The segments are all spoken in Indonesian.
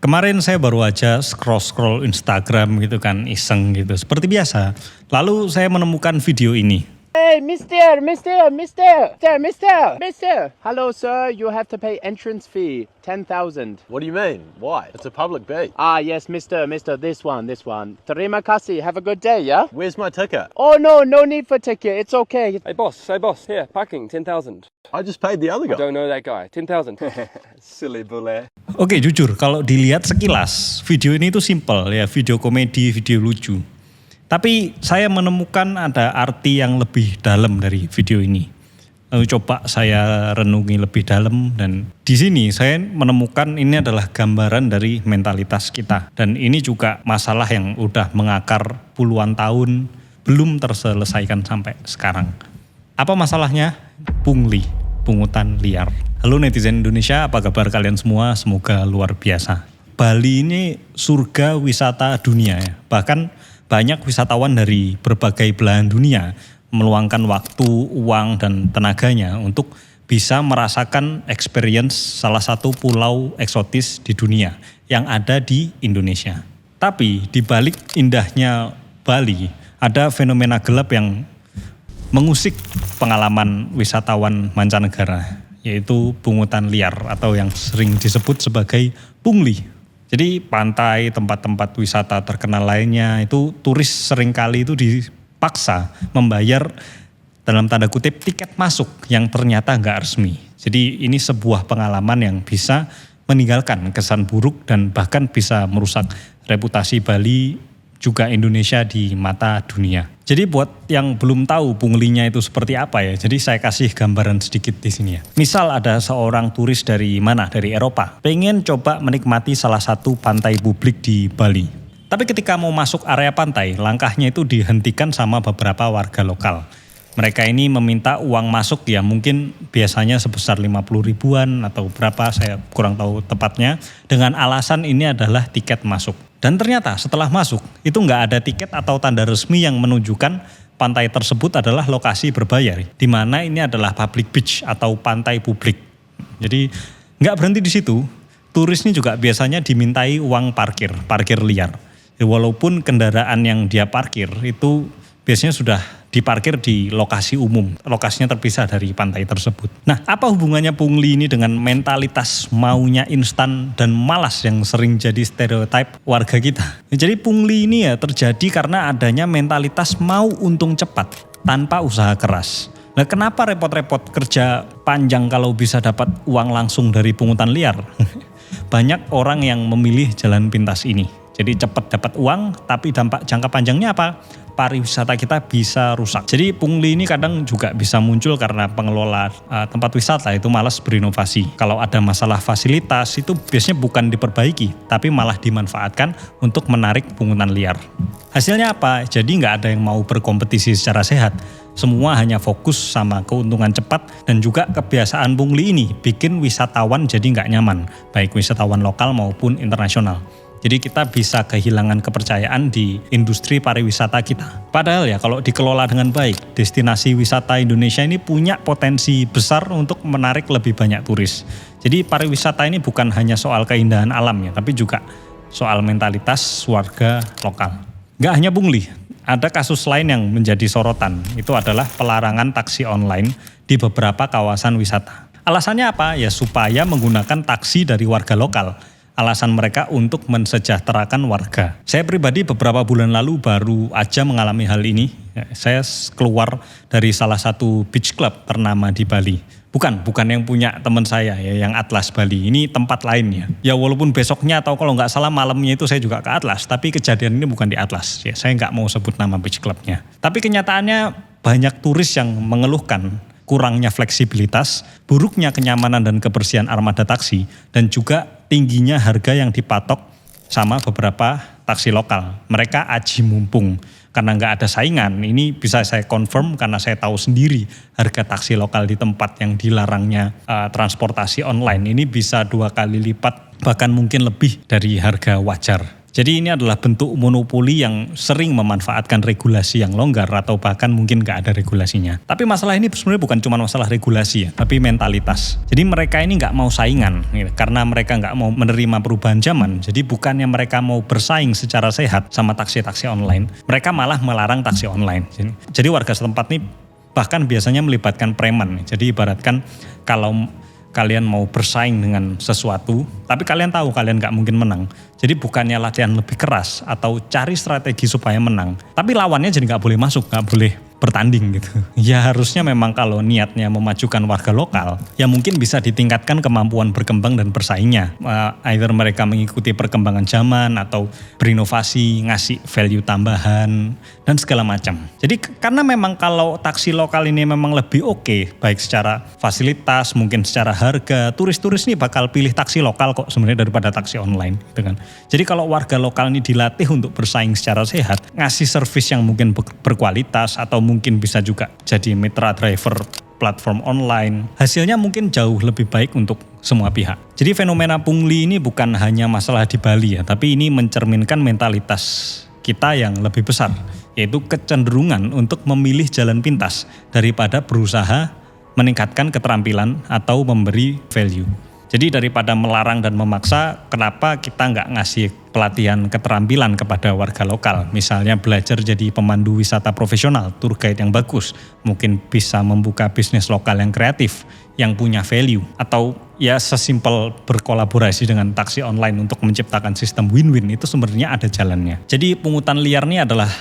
Kemarin saya baru aja scroll-scroll Instagram gitu kan, iseng gitu, seperti biasa. Lalu saya menemukan video ini. Hey, mister. Hello, sir. You have to pay entrance fee, 10,000. What do you mean? Why? It's a public beach. Ah, yes, mister. This one. Terima kasih. Have a good day, yeah? Where's my ticket? Oh, no need for ticket. It's okay. Hey boss, here, parking, 10,000. I just paid the other guy. Don't know that guy, 10,000. Silly bule. Oke, jujur kalau dilihat sekilas, video ini tuh simple ya, video komedi, video lucu. Tapi saya menemukan ada arti yang lebih dalam dari video ini. Lalu coba saya renungi lebih dalam dan di sini saya menemukan ini adalah gambaran dari mentalitas kita. Dan ini juga masalah yang udah mengakar puluhan tahun, belum terselesaikan sampai sekarang. Apa masalahnya? Pungli, pungutan liar. Halo netizen Indonesia, apa kabar kalian semua? Semoga luar biasa. Bali ini surga wisata dunia ya. Bahkan banyak wisatawan dari berbagai belahan dunia meluangkan waktu, uang, dan tenaganya untuk bisa merasakan experience salah satu pulau eksotis di dunia yang ada di Indonesia. Tapi di balik indahnya Bali, ada fenomena gelap yang mengusik pengalaman wisatawan mancanegara, yaitu pungutan liar atau yang sering disebut sebagai pungli. Jadi pantai, tempat-tempat wisata terkenal lainnya itu turis seringkali itu dipaksa membayar dalam tanda kutip tiket masuk yang ternyata nggak resmi. Jadi ini sebuah pengalaman yang bisa meninggalkan kesan buruk dan bahkan bisa merusak reputasi Bali juga Indonesia di mata dunia. Jadi buat yang belum tahu punglinya itu seperti apa ya, jadi saya kasih gambaran sedikit di sini ya. Misal ada seorang turis dari mana? Dari Eropa, pengen coba menikmati salah satu pantai publik di Bali. Tapi ketika mau masuk area pantai, langkahnya itu dihentikan sama beberapa warga lokal. Mereka ini meminta uang masuk ya mungkin biasanya sebesar 50 ribuan atau berapa, saya kurang tahu tepatnya. Dengan alasan ini adalah tiket masuk. Dan ternyata setelah masuk itu nggak ada tiket atau tanda resmi yang menunjukkan pantai tersebut adalah lokasi berbayar. Di mana ini adalah public beach atau pantai publik. Jadi nggak berhenti di situ, turis ini juga biasanya dimintai uang parkir liar. Ya, walaupun kendaraan yang dia parkir itu biasanya sudah diparkir di lokasi umum, lokasinya terpisah dari pantai tersebut. Nah, apa hubungannya pungli ini dengan mentalitas maunya instan dan malas yang sering jadi stereotip warga kita? Jadi pungli ini ya terjadi karena adanya mentalitas mau untung cepat tanpa usaha keras. Nah, kenapa repot-repot kerja panjang kalau bisa dapat uang langsung dari pungutan liar? Banyak orang yang memilih jalan pintas ini. Jadi cepat dapat uang, tapi dampak jangka panjangnya apa? Pariwisata kita bisa rusak. Jadi pungli ini kadang juga bisa muncul karena pengelola tempat wisata itu malas berinovasi. Kalau ada masalah fasilitas itu biasanya bukan diperbaiki, tapi malah dimanfaatkan untuk menarik pungutan liar. Hasilnya apa? Jadi nggak ada yang mau berkompetisi secara sehat. Semua hanya fokus sama keuntungan cepat dan juga kebiasaan pungli ini bikin wisatawan jadi nggak nyaman, baik wisatawan lokal maupun internasional. Jadi kita bisa kehilangan kepercayaan di industri pariwisata kita. Padahal ya kalau dikelola dengan baik, destinasi wisata Indonesia ini punya potensi besar untuk menarik lebih banyak turis. Jadi pariwisata ini bukan hanya soal keindahan alam ya, tapi juga soal mentalitas warga lokal. Nggak hanya pungli, ada kasus lain yang menjadi sorotan, itu adalah pelarangan taksi online di beberapa kawasan wisata. Alasannya apa? Ya supaya menggunakan taksi dari warga lokal. Alasan mereka untuk mensejahterakan warga. Saya pribadi beberapa bulan lalu baru aja mengalami hal ini. Saya keluar dari salah satu beach club ternama di Bali. Bukan yang punya teman saya ya, yang Atlas Bali. Ini tempat lainnya. Ya walaupun besoknya atau kalau nggak salah malamnya itu saya juga ke Atlas. Tapi kejadian ini bukan di Atlas. Ya, saya nggak mau sebut nama beach clubnya. Tapi kenyataannya banyak turis yang mengeluhkan kurangnya fleksibilitas, buruknya kenyamanan dan kebersihan armada taksi, dan juga tingginya harga yang dipatok sama beberapa taksi lokal. Mereka aji mumpung karena nggak ada saingan. Ini bisa saya confirm karena saya tahu sendiri harga taksi lokal di tempat yang dilarangnya transportasi online ini bisa 2 kali lipat, bahkan mungkin lebih dari harga wajar. Jadi ini adalah bentuk monopoli yang sering memanfaatkan regulasi yang longgar atau bahkan mungkin nggak ada regulasinya. Tapi masalah ini sebenarnya bukan cuma masalah regulasi ya, tapi mentalitas. Jadi mereka ini nggak mau saingan gitu, karena mereka nggak mau menerima perubahan zaman. Jadi bukannya mereka mau bersaing secara sehat sama taksi-taksi online, mereka malah melarang taksi online. Jadi warga setempat ini bahkan biasanya melibatkan preman. Jadi ibaratkan kalau kalian mau bersaing dengan sesuatu, tapi kalian tahu kalian gak mungkin menang. Jadi bukannya latihan lebih keras atau cari strategi supaya menang, tapi lawannya jadi gak boleh masuk, gak boleh bertanding gitu. Ya harusnya memang kalau niatnya memajukan warga lokal, ya mungkin bisa ditingkatkan kemampuan berkembang dan bersaingnya. Either mereka mengikuti perkembangan zaman atau berinovasi, ngasih value tambahan, dan segala macam. Jadi karena memang kalau taksi lokal ini memang lebih oke, baik secara fasilitas, mungkin secara harga, turis-turis ini bakal pilih taksi lokal kok sebenarnya daripada taksi online gitu kan. Jadi kalau warga lokal ini dilatih untuk bersaing secara sehat, ngasih servis yang mungkin berkualitas atau mungkin bisa juga jadi mitra driver platform online, hasilnya mungkin jauh lebih baik untuk semua pihak. Jadi fenomena pungli ini bukan hanya masalah di Bali ya, tapi ini mencerminkan mentalitas kita yang lebih besar, yaitu kecenderungan untuk memilih jalan pintas daripada berusaha meningkatkan keterampilan atau memberi value. Jadi daripada melarang dan memaksa, kenapa kita nggak ngasih pelatihan keterampilan kepada warga lokal? Misalnya belajar jadi pemandu wisata profesional, tour guide yang bagus, mungkin bisa membuka bisnis lokal yang kreatif, yang punya value, atau ya sesimpel berkolaborasi dengan taksi online untuk menciptakan sistem win-win, itu sebenarnya ada jalannya. Jadi pungutan liar ini adalah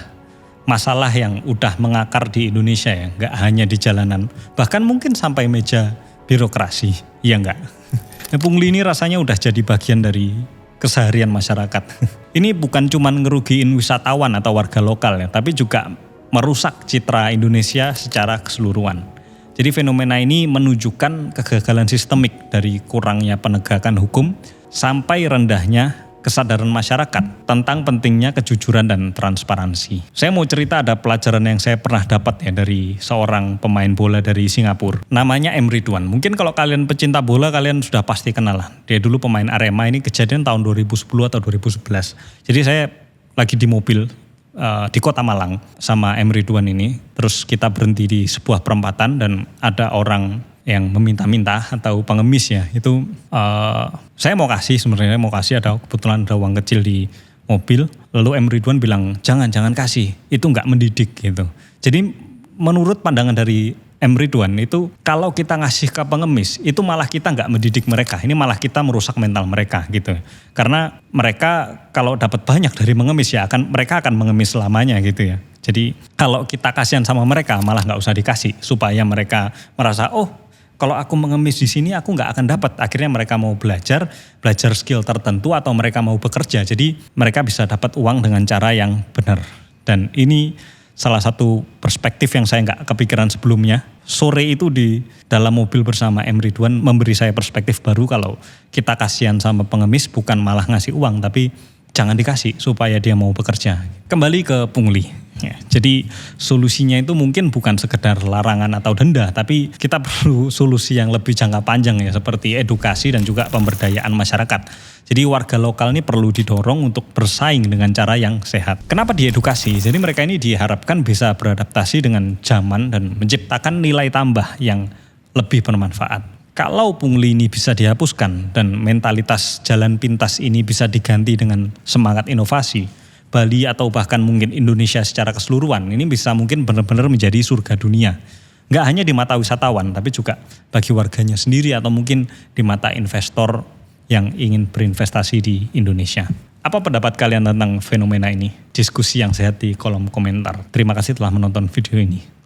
masalah yang udah mengakar di Indonesia ya, nggak hanya di jalanan, bahkan mungkin sampai meja birokrasi, ya nggak? Pungli ini rasanya udah jadi bagian dari keseharian masyarakat. Ini bukan cuma ngerugiin wisatawan atau warga lokal ya, tapi juga merusak citra Indonesia secara keseluruhan. Jadi fenomena ini menunjukkan kegagalan sistemik dari kurangnya penegakan hukum sampai rendahnya kesadaran masyarakat tentang pentingnya kejujuran dan transparansi. Saya mau cerita ada pelajaran yang saya pernah dapat ya dari seorang pemain bola dari Singapura. Namanya M. Ridwan. Mungkin kalau kalian pecinta bola kalian sudah pasti kenal lah. Dia dulu pemain Arema, ini kejadian tahun 2010 atau 2011. Jadi saya lagi di mobil di Kota Malang sama M. Ridwan ini. Terus kita berhenti di sebuah perempatan dan ada orang yang meminta-minta atau pengemis ya, itu saya mau kasih sebenarnya, ada kebetulan ada uang kecil di mobil, lalu M. Ridwan bilang jangan kasih, itu nggak mendidik gitu. Jadi menurut pandangan dari M. Ridwan itu kalau kita ngasih ke pengemis itu malah kita nggak mendidik mereka, ini malah kita merusak mental mereka gitu. Karena mereka kalau dapat banyak dari mengemis ya mereka akan mengemis selamanya gitu ya. Jadi kalau kita kasihan sama mereka malah nggak usah dikasih supaya mereka merasa kalau aku mengemis di sini aku nggak akan dapat. Akhirnya mereka mau belajar skill tertentu atau mereka mau bekerja. Jadi mereka bisa dapat uang dengan cara yang benar. Dan ini salah satu perspektif yang saya nggak kepikiran sebelumnya. Sore itu di dalam mobil bersama M. Ridwan memberi saya perspektif baru kalau kita kasihan sama pengemis bukan malah ngasih uang tapi jangan dikasih supaya dia mau bekerja. Kembali ke pungli. Ya, jadi solusinya itu mungkin bukan sekedar larangan atau denda, tapi kita perlu solusi yang lebih jangka panjang ya, seperti edukasi dan juga pemberdayaan masyarakat. Jadi warga lokal ini perlu didorong untuk bersaing dengan cara yang sehat. Kenapa diedukasi? Jadi mereka ini diharapkan bisa beradaptasi dengan zaman dan menciptakan nilai tambah yang lebih bermanfaat. Kalau pungli ini bisa dihapuskan dan mentalitas jalan pintas ini bisa diganti dengan semangat inovasi, Bali atau bahkan mungkin Indonesia secara keseluruhan ini bisa mungkin benar-benar menjadi surga dunia. Nggak hanya di mata wisatawan tapi juga bagi warganya sendiri atau mungkin di mata investor yang ingin berinvestasi di Indonesia. Apa pendapat kalian tentang fenomena ini? Diskusi yang sehat di kolom komentar. Terima kasih telah menonton video ini.